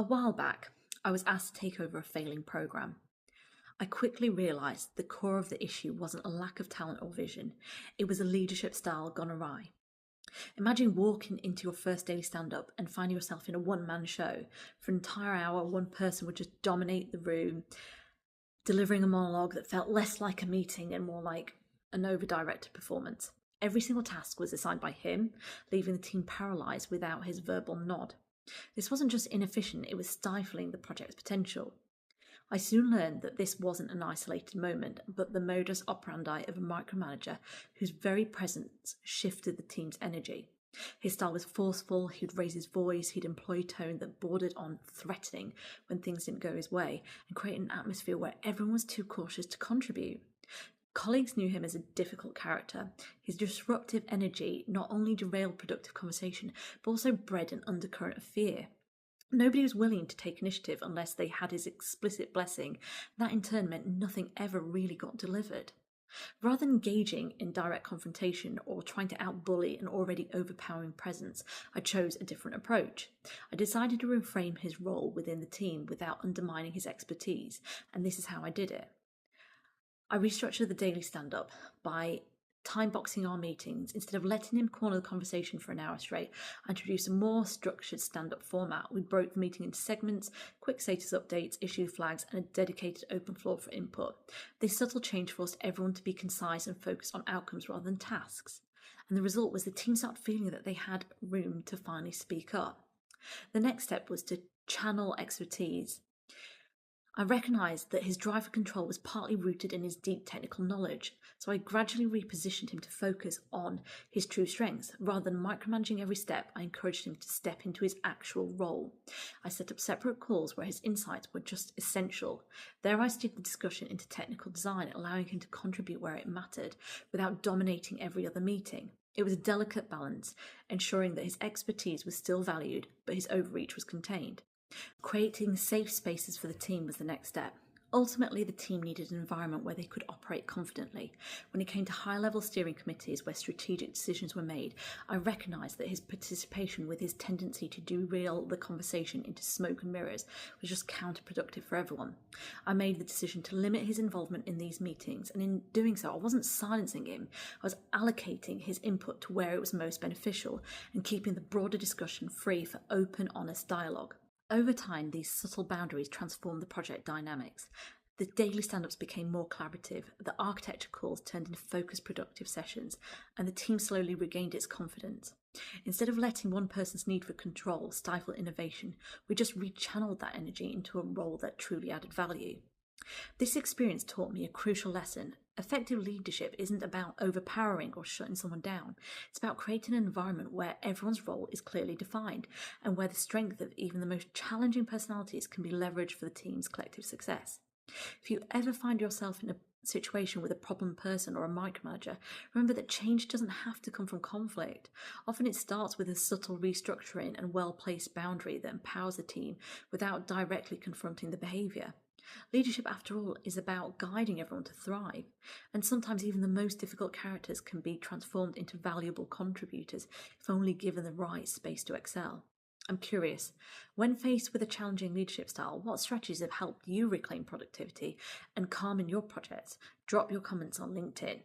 A while back, I was asked to take over a failing program. I quickly realised the core of the issue wasn't a lack of talent or vision, it was a leadership style gone awry. Imagine walking into your first daily stand-up and finding yourself in a one-man show. For an entire hour, one person would just dominate the room, delivering a monologue that felt less like a meeting and more like an over-directed performance. Every single task was assigned by him, leaving the team paralysed without his verbal nod. This wasn't just inefficient, it was stifling the project's potential. I soon learned that this wasn't an isolated moment, but the modus operandi of a micromanager whose very presence shifted the team's energy. His style was forceful, he'd raise his voice, he'd employ tone that bordered on threatening when things didn't go his way, and create an atmosphere where everyone was too cautious to contribute. Colleagues knew him as a difficult character. His disruptive energy not only derailed productive conversation, but also bred an undercurrent of fear. Nobody was willing to take initiative unless they had his explicit blessing. That in turn meant nothing ever really got delivered. Rather than engaging in direct confrontation or trying to outbully an already overpowering presence, I chose a different approach. I decided to reframe his role within the team without undermining his expertise, and this is how I did it. I restructured the daily stand-up by time boxing our meetings. Instead of letting him corner the conversation for an hour straight, I introduced a more structured stand-up format. We broke the meeting into segments, quick status updates, issue flags, and a dedicated open floor for input. This subtle change forced everyone to be concise and focused on outcomes rather than tasks. And the result was the team started feeling that they had room to finally speak up. The next step was to channel expertise. I recognised that his drive for control was partly rooted in his deep technical knowledge, so I gradually repositioned him to focus on his true strengths. Rather than micromanaging every step, I encouraged him to step into his actual role. I set up separate calls where his insights were just essential. There I steered the discussion into technical design, allowing him to contribute where it mattered, without dominating every other meeting. It was a delicate balance, ensuring that his expertise was still valued, but his overreach was contained. Creating safe spaces for the team was the next step. Ultimately, the team needed an environment where they could operate confidently. When it came to high-level steering committees where strategic decisions were made, I recognised that his participation, with his tendency to derail the conversation into smoke and mirrors, was just counterproductive for everyone. I made the decision to limit his involvement in these meetings, and in doing so, I wasn't silencing him. I was allocating his input to where it was most beneficial and keeping the broader discussion free for open, honest dialogue. Over time, these subtle boundaries transformed the project dynamics. The daily stand-ups became more collaborative, the architecture calls turned into focused, productive sessions, and the team slowly regained its confidence. Instead of letting one person's need for control stifle innovation, we just rechanneled that energy into a role that truly added value. This experience taught me a crucial lesson. Effective leadership isn't about overpowering or shutting someone down. It's about creating an environment where everyone's role is clearly defined and where the strength of even the most challenging personalities can be leveraged for the team's collective success. If you ever find yourself in a situation with a problem person or a micromanager, remember that change doesn't have to come from conflict. Often it starts with a subtle restructuring and well-placed boundary that empowers the team without directly confronting the behaviour. Leadership, after all, is about guiding everyone to thrive, and sometimes even the most difficult characters can be transformed into valuable contributors if only given the right space to excel. I'm curious, when faced with a challenging leadership style, what strategies have helped you reclaim productivity and calm in your projects? Drop your comments on LinkedIn.